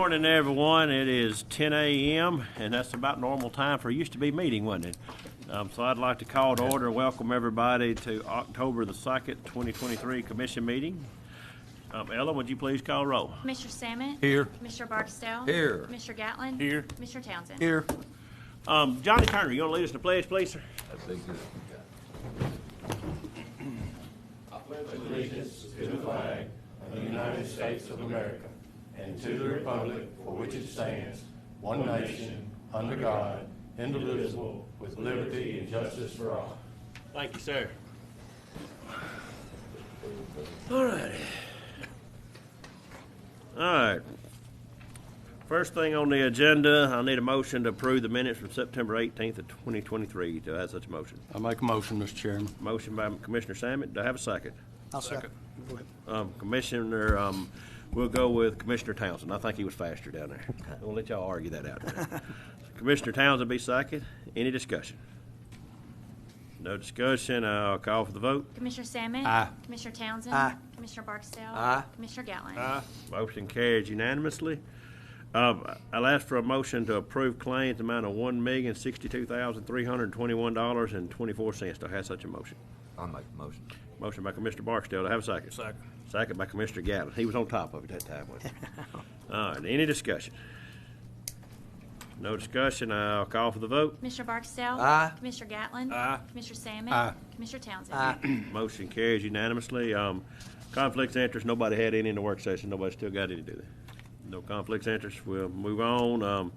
Morning, everyone. It is 10 a.m., and that's about normal time for it used to be meeting, wasn't it? So I'd like to call to order and welcome everybody to October the 2nd, 2023 Commission meeting. Ella, would you please call roll? Commissioner Salmon? Here. Commissioner Barksdale? Here. Commissioner Gatlin? Here. Commissioner Townsend? Here. Johnny Turner, you want to lead us in the pledge, please, sir? That'd be good. Allegiance to the flag of the United States of America and to the republic for which it stands, one nation, under God, indivisible, with liberty and justice for all. Thank you, sir. All right. All right. First thing on the agenda, I need a motion to approve the minutes from September 18th of 2023. Do I have such a motion? I make a motion, Mr. Chairman. Motion by Commissioner Salmon. Do I have a second? I'll second. Go ahead. Commissioner, we'll go with Commissioner Townsend. I think he was faster down there. We'll let y'all argue that out. Commissioner Townsend be second. Any discussion? No discussion. I'll call for the vote. Commissioner Salmon? Aye. Commissioner Townsend? Aye. Commissioner Barksdale? Aye. Commissioner Gatlin? Motion carries unanimously. I'll ask for a motion to approve claims amount of $1,062,321.24. Do I have such a motion? I'll make the motion. Motion by Commissioner Barksdale. Do I have a second? Second. Second by Commissioner Gatlin. He was on top of it that time, wasn't he? All right. Any discussion? No discussion. I'll call for the vote. Commissioner Barksdale? Aye. Commissioner Gatlin? Aye. Commissioner Salmon? Aye. Commissioner Townsend? Aye. Motion carries unanimously. Conflicts of interest, nobody had any in the work session. Nobody still got any, do they? No conflicts of interest. We'll move on.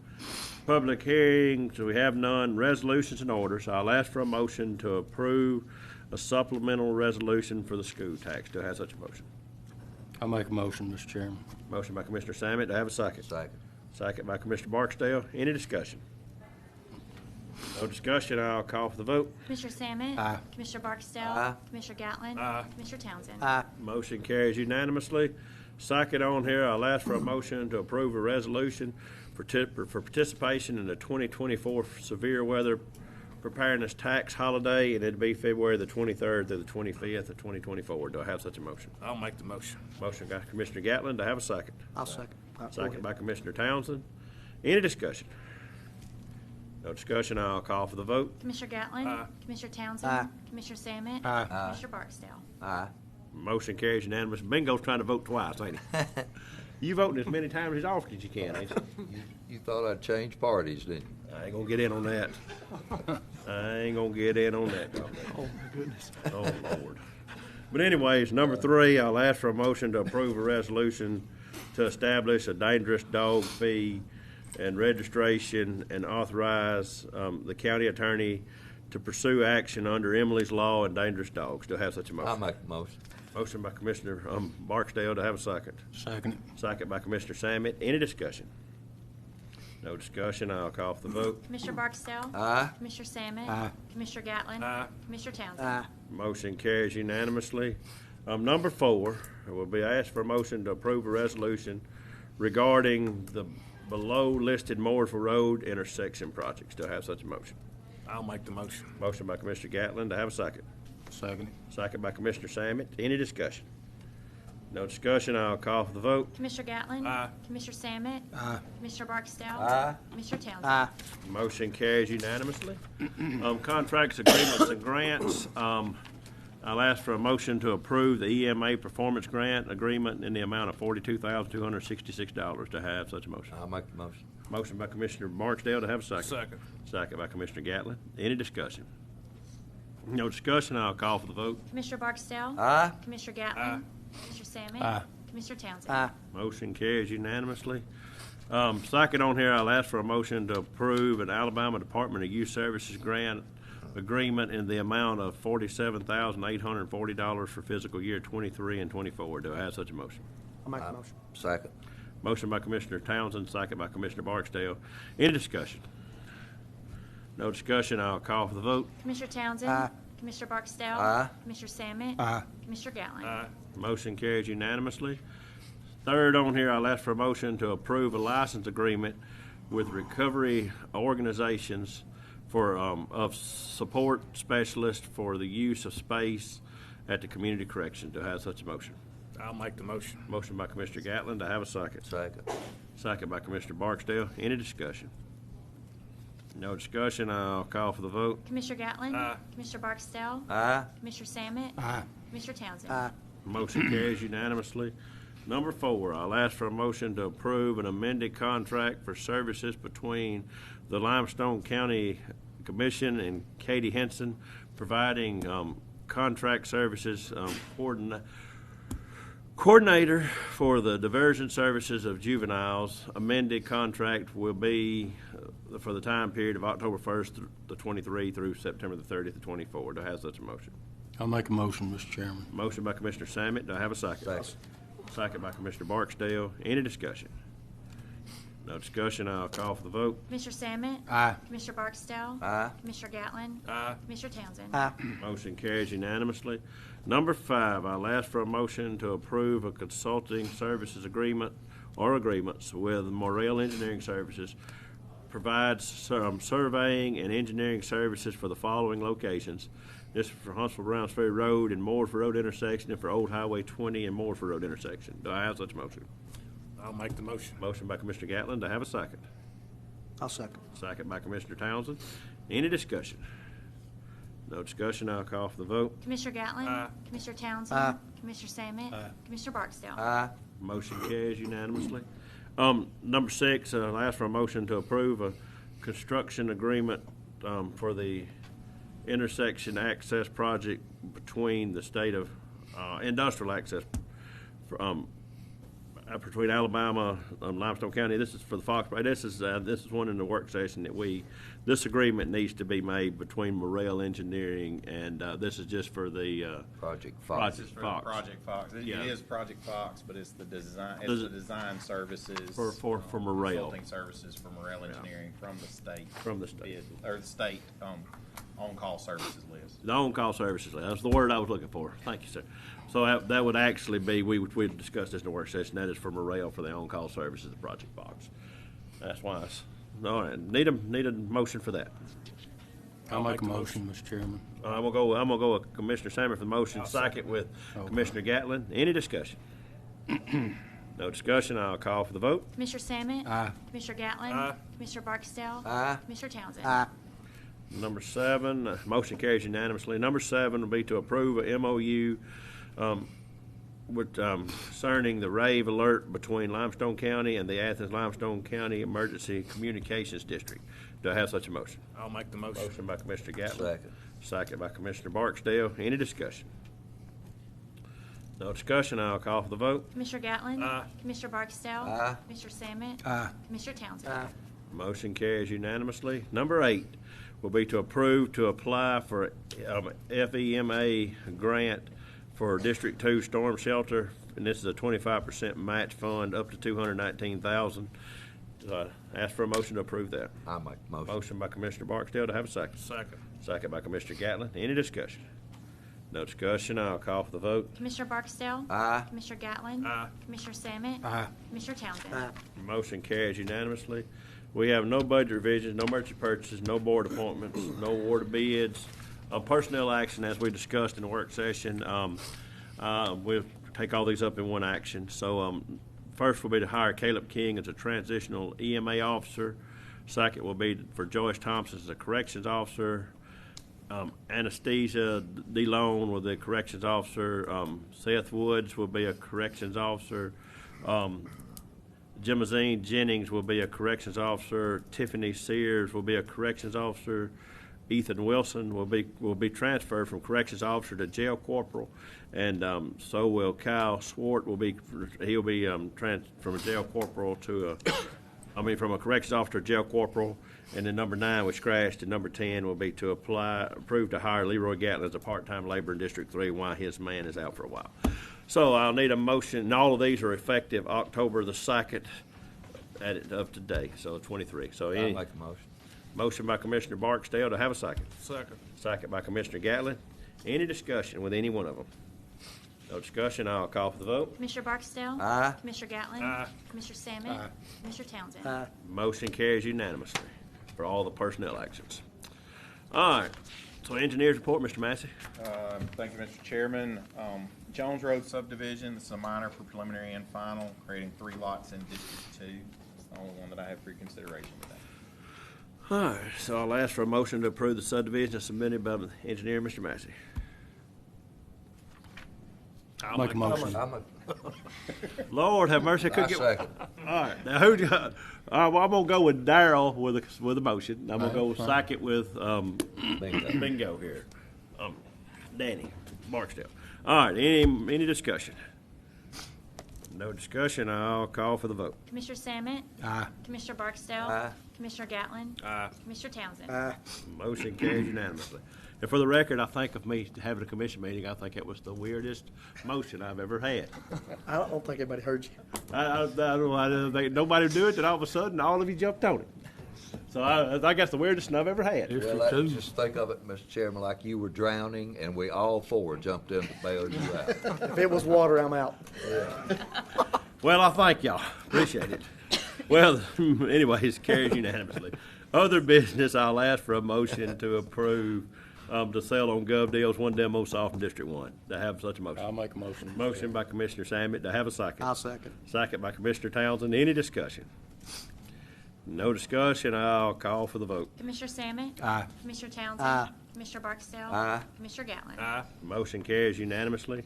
Public hearings, we have none. Resolutions and orders. I'll ask for a motion to approve a supplemental resolution for the school tax. Do I have such a motion? I make a motion, Mr. Chairman. Motion by Commissioner Salmon. Do I have a second? Second. Second by Commissioner Barksdale. Any discussion? No discussion. I'll call for the vote. Commissioner Salmon? Aye. Commissioner Barksdale? Aye. Commissioner Gatlin? Aye. Commissioner Townsend? Aye. Motion carries unanimously. Second on here, I'll ask for a motion to approve a resolution for participation in the 2024 severe weather preparedness tax holiday, and it'd be February the 23rd to the 25th of 2024. Do I have such a motion? I'll make the motion. Motion by Commissioner Gatlin. Do I have a second? I'll second. Go Second ahead. by Commissioner Townsend. Any discussion? No discussion. I'll call for the vote. Commissioner Gatlin? Aye. Commissioner Townsend? Aye. Commissioner Salmon? Aye. Commissioner Barksdale? Aye. Motion carries unanimous. Bingo's trying to vote twice, ain't he? You voting as many times as often as you can, ain't you? You thought I'd change parties, didn't you? I ain't gonna get in on that. I ain't gonna get in on that. Oh, my goodness. Oh, Lord. But anyways, number 3, I'll ask for a motion to approve a resolution to establish a dangerous dog fee and registration and authorize the county attorney to pursue action under Emily's Law and dangerous dogs. Do I have such a I'll motion? make the motion. Motion by Commissioner Barksdale. To have a second? Second. Second by Commissioner Salmon. Any discussion? No discussion. I'll call for the vote. Commissioner Barksdale? Aye. Commissioner Salmon? Aye. Commissioner Gatlin? Aye. Commissioner Townsend? Aye. Motion carries unanimously. Number 4, will be asked for a motion to approve a resolution regarding the below-listed Mooresville Road intersection projects. Do I have such a motion? I'll make the motion. Motion by Commissioner Gatlin. To have a second? Second. Second by Commissioner Salmon. Any discussion? No discussion. I'll call for the vote. Commissioner Gatlin? Aye. Commissioner Salmon? Aye. Commissioner Barksdale? Aye. Commissioner Townsend? Aye. Motion carries unanimously. Contracts, agreements, and grants. I'll ask for a motion to approve the EMA performance grant agreement in the amount of $42,266. To have such a motion. I'll make the motion. Motion by Commissioner Barksdale. To have a second. Second. Second by Commissioner Gatlin. Any discussion? No discussion. I'll call for the vote. Commissioner Barksdale? Aye. Commissioner Gatlin? Aye. Commissioner Salmon? Aye. Commissioner Townsend? Aye. Motion carries unanimously. Second on here, I'll ask for a motion to approve an Alabama Department of Youth Services grant agreement in the amount of $47,840 for fiscal year 23 and 24. Do I have such a motion? I'll make the motion. Second. Motion by Commissioner Townsend, second by Commissioner Barksdale. Any discussion? No discussion. I'll call for the vote. Commissioner Townsend? Aye. Commissioner Barksdale? Aye. Commissioner Salmon? Aye. Commissioner Gatlin? Aye. Motion carries unanimously. Third on here, I'll ask for a motion to approve a license agreement with recovery organizations for of support specialists for the use of space at the community correction. Do I have such a motion? I'll make the motion. Motion by Commissioner Gatlin. Do I have a second? Second. Second by Commissioner Barksdale. Any discussion? No discussion, I'll call for the vote. Commissioner Gatlin? Aye. Commissioner Barksdale? Aye. Commissioner Sammet? Aye. Commissioner Townsend? Aye. Motion carries unanimously. Number 4, I'll ask for a motion to approve an amended contract for services between the Limestone County Commission and Katie Henson, providing contract services coordinator for the diversion services of juveniles. Amended contract will be for the time period of October 1st, the 23 through September the 30th, the 24. Do I have such a motion? I'll make a motion, Mr. Chairman. Motion by Commissioner Sammet. Do I have a second? Second. Second by Commissioner Barksdale. Any discussion? No discussion. I'll call for the vote. Commissioner Sammet? Aye. Commissioner Barksdale? Aye. Commissioner Gatlin? Aye. Commissioner Townsend? Aye. Motion carries unanimously. Number 5, I'll ask for a motion to approve a consulting services agreement or agreements with Morrell Engineering Services, provides surveying and engineering services for the following locations. This is for Huntsville Browns Ferry Road and Mooresville Road intersection, and for Old Highway 20 and Mooresville Road intersection. Do I have such a motion? I'll make the motion. Motion by Commissioner Gatlin. Do I have a second? I'll second. Second by Commissioner Townsend. Any discussion? No discussion. I'll call for the vote. Commissioner Gatlin? Aye. Commissioner Townsend? Aye. Commissioner Sammet? Aye. Commissioner Barksdale? Aye. Motion carries unanimously. Number 6, I'll ask for a motion to approve a construction agreement for the intersection access project between the state of industrial access between Alabama, Limestone County. This is for the Fox. This is one in the work session that this agreement needs to be made between Morrell Engineering, and this is just for the Project Fox. Project This is for Fox. Project Fox. It Yeah. is Project Fox, but it's the design. It's Does the it- design services for Morrell. Consulting services for Morrell Engineering from the state. From the state. Or the state on-call services list. The on-call services. That's the word I was looking for. Thank you, sir. So that would actually be, we discussed this in the work session, that is for Morrell for the on-call services of Project Fox. That's why all right, need a motion for that. I'll make a motion, Mr. Chairman. I'm gonna go with Commissioner Sammer for the motion, second with Okay. Commissioner Gatlin. Any discussion? No discussion, I'll call for the vote. Commissioner Sammet? Aye. Commissioner Gatlin? Aye. Commissioner Barksdale? Aye. Commissioner Townsend? Aye. Number 7, motion carries unanimously. Number 7 will be to approve a MOU concerning the rave alert between Limestone County and the Athens Limestone County Emergency Communications District. Do I have such a motion? I'll make the motion. Motion by Commissioner Gatlin. Second. Second by Commissioner Barksdale. Any discussion? No discussion, I'll call for the vote. Commissioner Gatlin? Aye. Commissioner Barksdale? Aye. Commissioner Sammet? Aye. Commissioner Townsend? Aye. Motion carries unanimously. Number 8 will be to approve to apply for FEMA grant for District 2 storm shelter, and this is a 25% match fund up to $219,000. Ask for a motion to approve that. I'll make the motion. Motion by Commissioner Barksdale. To have a second. Second. Second by Commissioner Gatlin. Any discussion? No discussion. I'll call for the vote. Commissioner Barksdale? Aye. Commissioner Gatlin? Aye. Commissioner Sammet? Aye. Commissioner Townsend? Aye. Motion carries unanimously. We have no budget revisions, no merchant purchases, no board appointments, no award of bids. Personnel action, as we discussed in the work session, we'll take all these up in one action. So first will be to hire Caleb King as a transitional EMA officer. Second will be for Joyce Thompson as a corrections officer. Anesthesia DeLone will be a corrections officer. Seth Woods will be a corrections officer. Jimazine Jennings will be a corrections officer. Tiffany Sears will be a corrections officer. Ethan Wilson will be transferred from corrections officer to jail corporal, and so will Kyle Swart. He'll be from a jail corporal to from a corrections officer to jail corporal. And then number 9 was scratched, and number 10 will be to approve to hire Leroy Gatlin as a part-time laborer in District 3 while his man is out for a while. So I'll need a motion, and all of these are effective October the 2nd of today, so 23. So I'll any make a motion. motion by Commissioner Barksdale to have a second. Second. Second by Commissioner Gatlin. Any discussion with any one of them? No discussion, I'll call for the vote. Commissioner Barksdale? Aye. Commissioner Gatlin? Aye. Commissioner Sammet? Aye. Commissioner Townsend? Aye. Motion carries unanimously for all the personnel actions. All right, so engineers report, Mr. Massey. Thank you, Mr. Chairman. Jones Road subdivision, this is a minor for preliminary and final, creating 3 lots in District 2. the only one that I have for your consideration today. All right, so I'll ask for a motion to approve the subdivision as submitted by the engineer, Mr. Massey. Make a motion. I'm a, Lord have mercy, I I couldn't get. second. All right, now who? All right, well, I'm gonna go with Darrell with a motion. I'm gonna go All right, fine. second with Bingo. Bingo here. Danny Barksdale. All right, any discussion? No discussion. I'll call for the vote. Commissioner Sammet? Aye. Commissioner Barksdale? Aye. Commissioner Gatlin? Commissioner Townsend? Aye. Motion carries unanimously. And for the record, I think of me having a commission meeting, I think it was the weirdest motion I've ever had. I don't think anybody heard you. I don't think nobody would do it, then all of a sudden, all of you jumped on it. So I think that's the weirdest one I've ever had. If Well, you do. just think of it, Mr. Chairman, like you were drowning and we all four jumped in to bail you out. If it was water, I'm out. Well, I thank y'all. Appreciate it. Well, anyways, carries unanimously. Other business, I'll ask for a motion to approve to sell on Gov Deals one demo saw from District 1. To have such a motion. I'll make a motion. Motion by Commissioner Sammet. To have a second. I'll second. Second by Commissioner Townsend. Any discussion? No discussion. I'll call for the vote. Commissioner Sammet? Aye. Commissioner Townsend? Aye. Commissioner Barksdale? Aye. Commissioner Gatlin? Motion carries unanimously.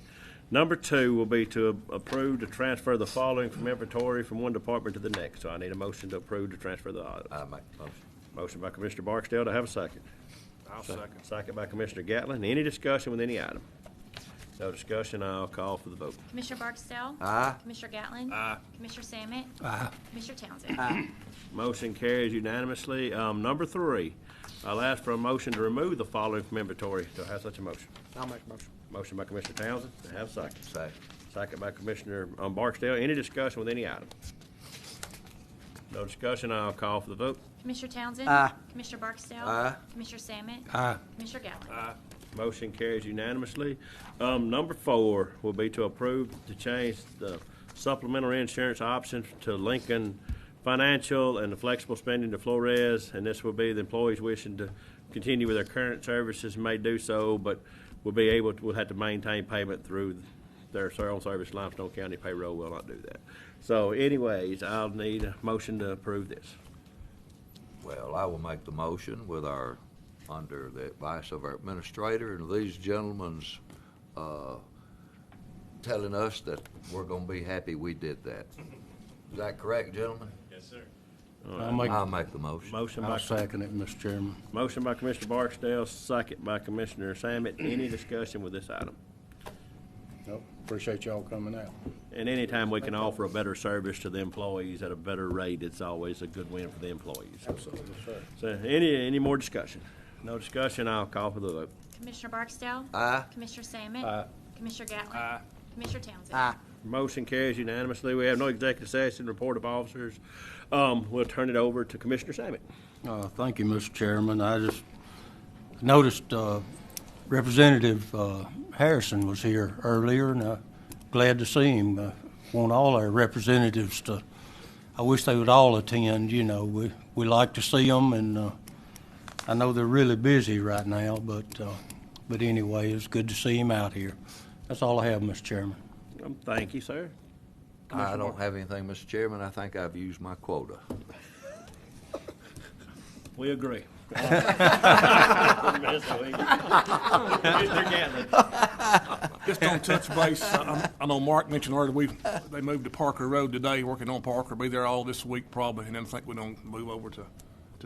Number 2 will be to approve to transfer the following from inventory from one department to the next. So I need a motion to approve to transfer the items. I make the motion. Motion by Commissioner Barksdale. To have a second. I'll second. Second by Commissioner Gatlin. Any discussion with any item? No discussion. I'll call for the vote. Commissioner Barksdale? Aye. Commissioner Gatlin? Commissioner Sammet? Aye. Commissioner Townsend? Motion carries unanimously. Number 3, I'll ask for a motion to remove the following from inventory. Do I have such a motion? I'll make a motion. Motion by Commissioner Townsend. To have a second. Second. Second by Commissioner Barksdale. Any discussion with any item? No discussion. I'll call for the vote. Commissioner Townsend? Aye. Commissioner Barksdale? Aye. Commissioner Sammet? Aye. Commissioner Gatlin? Motion carries unanimously. Number 4 will be to approve to change the supplemental insurance option to Lincoln Financial and the flexible spending to Flores. And this will be the employees wishing to continue with their current services may do so, but will have to maintain payment through their own service. Limestone County payroll will not do that. So anyways, I'll need a motion to approve this. Well, I will make the motion with under the advice of our administrator and these gentlemen's telling us that we're gonna be happy we did that. Is that correct, gentlemen? I'll make the motion. Motion I'll by second it, Mr. Chairman. Motion by Commissioner Barksdale, second by Commissioner Sammet. Any discussion with this item? Nope. Appreciate y'all coming out. And anytime we can offer a better service to the employees at a better rate, it's always a good win for the employees. Absolutely, sir. So any more discussion? No discussion, I'll call for the vote. Commissioner Barksdale? Aye. Commissioner Sammet? Aye. Commissioner Gatlin? Commissioner Townsend? Aye. Motion carries unanimously. We have no executive session, report of officers. We'll turn it over to Commissioner Sammet. Thank you, Mr. Chairman. I just noticed Representative Harrison was here earlier, and glad to see him. Want all our representatives to, I wish they would all attend, you know. We like to see them, and I know they're really busy right now, but anyway, it's good to see him out here. That's all I have, Mr. Chairman. Thank you, sir. I don't have anything, Mr. Chairman. I think I've used my quota. We agree. Mr. Gatlin. Just on touch base, I know Mark mentioned earlier, they moved to Parker Road today, working on Parker, be there all this week probably, and then I think we're gonna move over to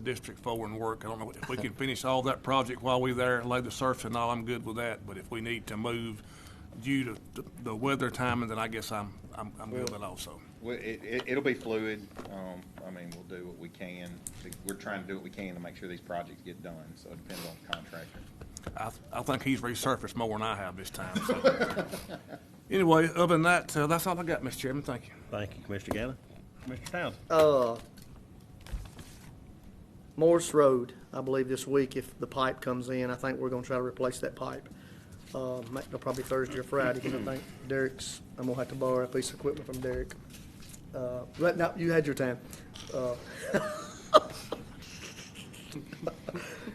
District 4 and work. I don't know if we can finish all that project while we're there, lay the surface and all, I'm good with that, but if we need to move due to the weather timing, then I guess I'm good with it also. Well, it'll be fluid. I mean, we'll do what we can. We're trying to do what we can to make sure these projects get done, so it depends on the contractor. I think he's resurfaced more than I have this time, so. Anyway, other than that, that's all I got, Mr. Chairman. Thank you. Thank you, Commissioner Gatlin. Commissioner Townsend. Morris Road, I believe this week, if the pipe comes in, I think we're gonna try to replace that pipe. Probably Thursday or Friday, because I think I'm gonna have to borrow a piece of equipment from Derek. Right now, you had your time.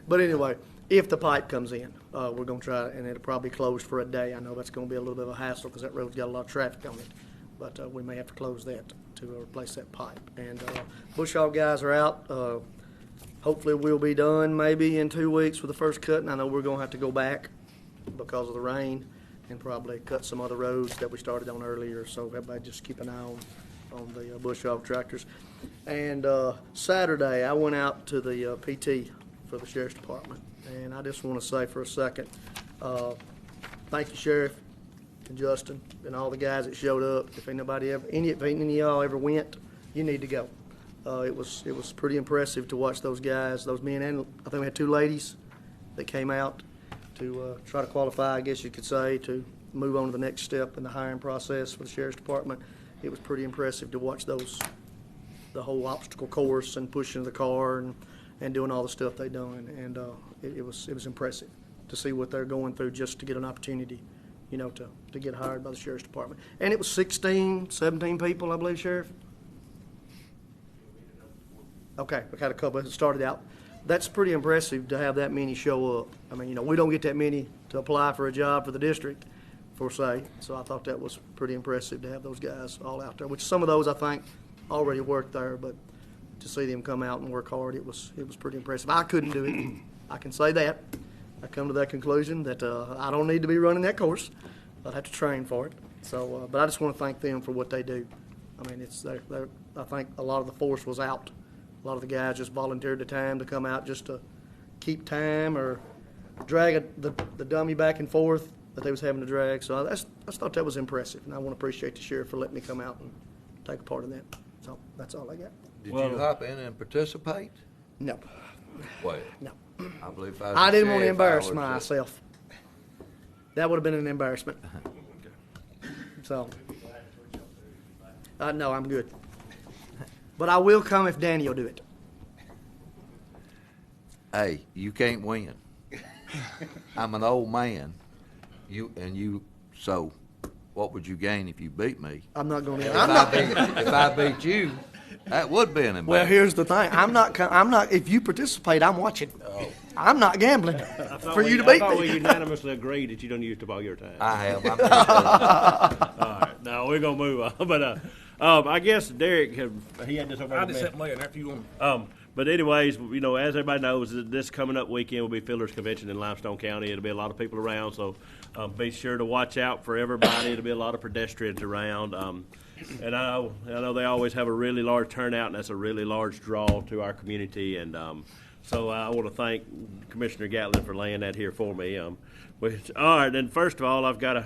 But anyway, if the pipe comes in, we're gonna try, and it'll probably close for a day. I know that's gonna be a little bit of a hassle, because that road's got a lot of traffic on it, but we may have to close that. to replace that pipe. And Bush Hog guys are out. Hopefully we'll be done maybe in 2 weeks with the first cut, and I know we're going to have to go back because of the rain and probably cut some other roads that we started on earlier. So everybody just keep an eye on the Bush Hog tractors. And Saturday I went out to the PT for the Sheriff's Department, and I just want to say for a second, thank you, Sheriff and Justin and all the guys that showed up. If anybody ever, any of y'all ever went, you need to go. It was pretty impressive to watch those guys, those men, and I think we had 2 ladies that came out to try to qualify, I guess you could say, to move on to the next step in the hiring process for the Sheriff's Department. It was pretty impressive to watch the whole obstacle course and pushing the car and doing all the stuff they done, and it was impressive to see what they're going through just to get an opportunity, you know, to get hired by the Sheriff's Department. And it was 16, 17 people, I believe, Sheriff. Okay, we had a couple that started out. That's pretty impressive to have that many show up. I mean, you know, we don't get that many to apply for a job for the district, for say. So I thought that was pretty impressive to have those guys all out there, which some of those I think already worked there, but to see them come out and work hard, it was pretty impressive. I couldn't do it. I can say that. I come to that conclusion that I don't need to be running that course. I'd have to train for it. So, but I just want to thank them for what they do. I mean, I think a lot of the force was out. A lot of the guys just volunteered the time to come out just to keep time or drag the dummy back and forth that they was having to drag. So I just thought that was impressive, and I want to appreciate the sheriff for letting me come out and take a part in that. So that's all I got. Did you hop in and participate? No. Well, No. I believe if I was I the didn't want to sheriff, embarrass I would have said, myself. That would have been an embarrassment. So, no, I'm good. But I will come if Danny will do it. hey, you can't win. I'm an old man. So what would you gain if you beat me? I'm not going to. If I beat you, that would be an embarrassment. Well, here's the thing. I'm not. If you participate, I'm watching. I'm not gambling for you to beat I thought we me. unanimously agreed that you don't use up all your time. I have. I'm All right, now we're gonna move on. But I guess Derek he had this over. I just sent me, and after you want. But anyways, you know, as everybody knows, this coming up weekend will be Fiddler's Convention in Limestone County. It'll be a lot of people around, so be sure to watch out for everybody. It'll be a lot of pedestrians around. And I know they always have a really large turnout, and that's a really large draw to our community. And so I want to thank Commissioner Gatlin for laying that here for me. All right, then first of all, I've got a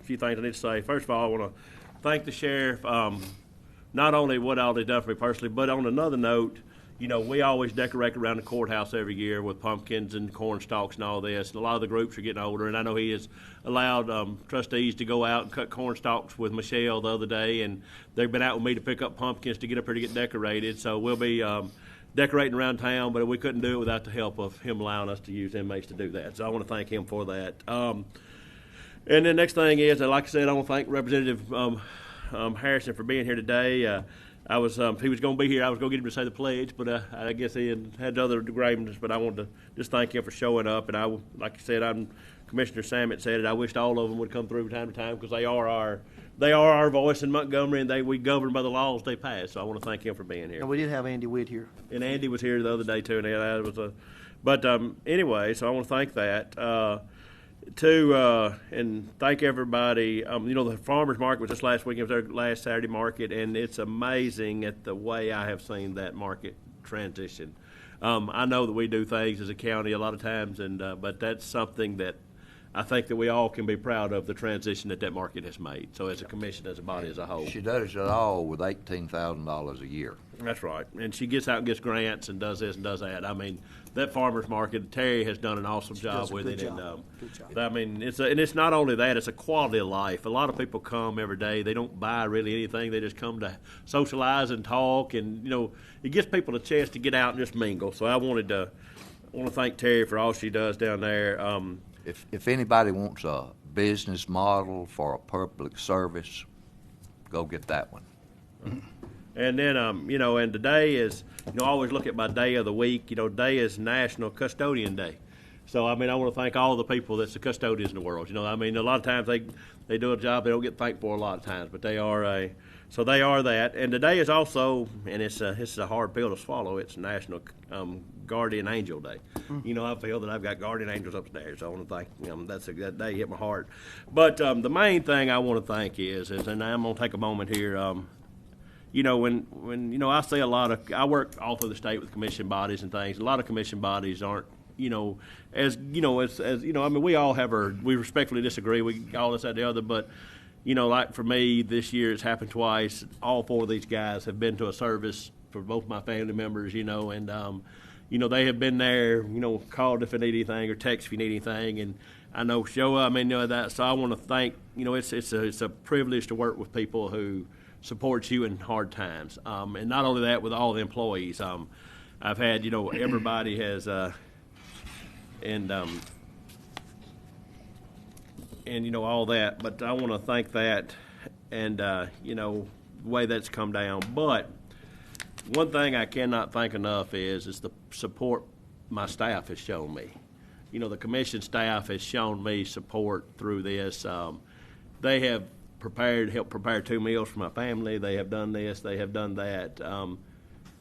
few things I need to say. First of all, I want to thank the sheriff, not only what all they've done for me personally, but on another note, you know, we always decorate around the courthouse every year with pumpkins and corn stalks and all this. And a lot of the groups are getting older, and I know he has allowed trustees to go out and cut corn stalks with Michelle the other day, and they've been out with me to pick up pumpkins to get up here to get decorated. So we'll be decorating around town, but we couldn't do it without the help of him allowing us to use inmates to do that. So I want to thank him for that. And then next thing is, like I said, I want to thank Representative Harrison for being here today. He was going to be here. I was going to get him to say the pledge, but I guess he had other arrangements. But I wanted to just thank him for showing up. And like I said, Commissioner Samet said it. I wished all of them would come through from time to time because they are our voice in Montgomery, and we govern by the laws they pass. So I want to thank him for being here. And we did have Andy Witt here. And Andy was here the other day too. And that was But anyway, so I want to thank that. And thank everybody. You know, the farmers market was just last week. It was our last Saturday market, and it's amazing at the way I have seen that market transition. I know that we do things as a county a lot of times, but that's something that I think that we all can be proud of, the transition that market has made. So as a commission, as a body, as a whole. She does it all with $18,000 a year. That's right. And she gets out and gets grants and does this and does that. I mean, that farmer's market, Terry has done an awesome job with it. Good job. I mean, it's not only that, it's a quality of life. A lot of people come every day. They don't buy really anything. They just come to socialize and talk. And, you know, it gives people a chance to get out and just mingle. So I want to thank Terry for all she does down there. If anybody wants a business model for a public service, go get that one. And then, you know, and today is, you know, I always look at my day of the week. You know, today is National Custodian Day. So, I mean, I want to thank all the people that's the custodians in the world. You know, I mean, a lot of times they do a job they don't get thanked for a lot of times, but they are So they are that. And today is also, and it's a hard pill to swallow, it's National Guardian Angel Day. You know, I feel that I've got guardian angels upstairs. So I want to thank that day hit my heart. But the main thing I want to thank is and I'm going to take a moment here. You know, when you know, I see I work all through the state with commission bodies and things. A lot of commission bodies aren't, you know, as you know, as you know, I mean, we respectfully disagree. We all this, that, the other, but you know, like for me, this year it's happened twice. All 4 of these guys have been to a service for both my family members, you know, and you know, they have been there, you know, called if they need anything or text if you need anything, and I know show up. I mean, you know that. So I want to thank, you know, it's a privilege to work with people who support you in hard times, and not only that, with all the employees. I've had, you know, everybody has, and you know, all that, but I want to thank that and, you know, the way that's come down. But one thing I cannot thank enough is the support my staff has shown me. You know, the commission staff has shown me support through this. They have helped prepare 2 meals for my family. They have done this. They have done that.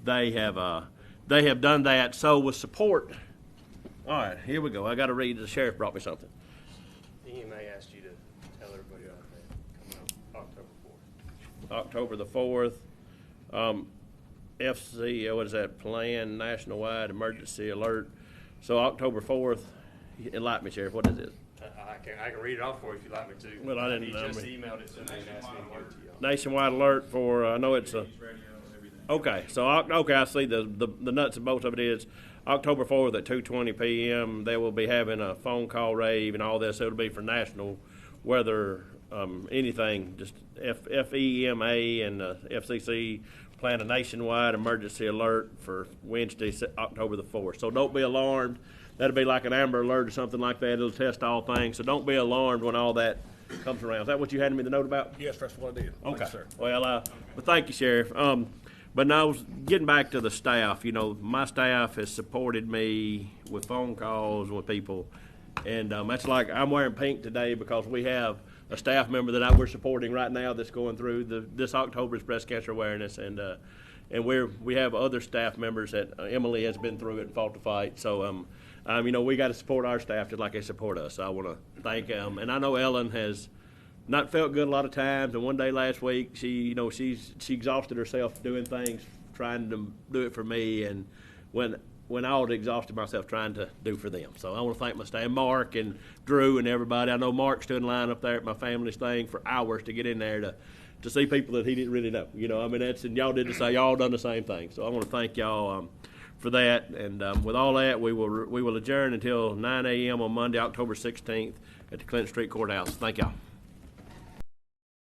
They have done that. So with support, all right, here we go. I got to read. The sheriff brought me something. EMA asked you to tell everybody about that coming up October the 4th. FC, what is that? Plan National-wide Emergency Alert. So October 4th, enlighten me, Sheriff. What is it? I can read it off for you if you'd like me to. Well, I didn't He know. just emailed it to me and asked me to give it to you. Nationwide alert for. I know it's a. Okay, so okay, I see the nuts and bolts of it is October 4th at 2:20 p.m. They will be having a phone call rave and all this. It'll be for national weather, anything. Just FEMA and FCC plan a nationwide emergency alert for Wednesday, October the 4th. So don't be alarmed. That'll be like an Amber Alert or something like that. It'll test all things. So don't be alarmed when all that comes around. Is that what you handed me the note about? Yes, that's what I did. Okay. Thank you, sir. Well, but thank you, Sheriff. But now, getting back to the staff, you know, my staff has supported me with phone calls with people, and that's like I'm wearing pink today because we have a staff member that we're supporting right now that's going through this October's breast cancer awareness, and we have other staff members that Emily has been through it and fought the fight. So, you know, we got to support our staff just like they support us. So I want to thank them, and I know Ellen has not felt good a lot of times, and one day last week she exhausted herself doing things, trying to do it for me, and when I was exhausted myself trying to do for them. So I want to thank my staff, Mark and Drew and everybody. I know Mark stood in line up there at my family's thing for hours to get in there to see people that he didn't really know. You know, I mean, and y'all did y'all done the same thing. So I want to thank y'all for that. And with all that, we will adjourn until 9 a.m. on Monday, October 16th at the Clinton Street Courthouse. Thank y'all.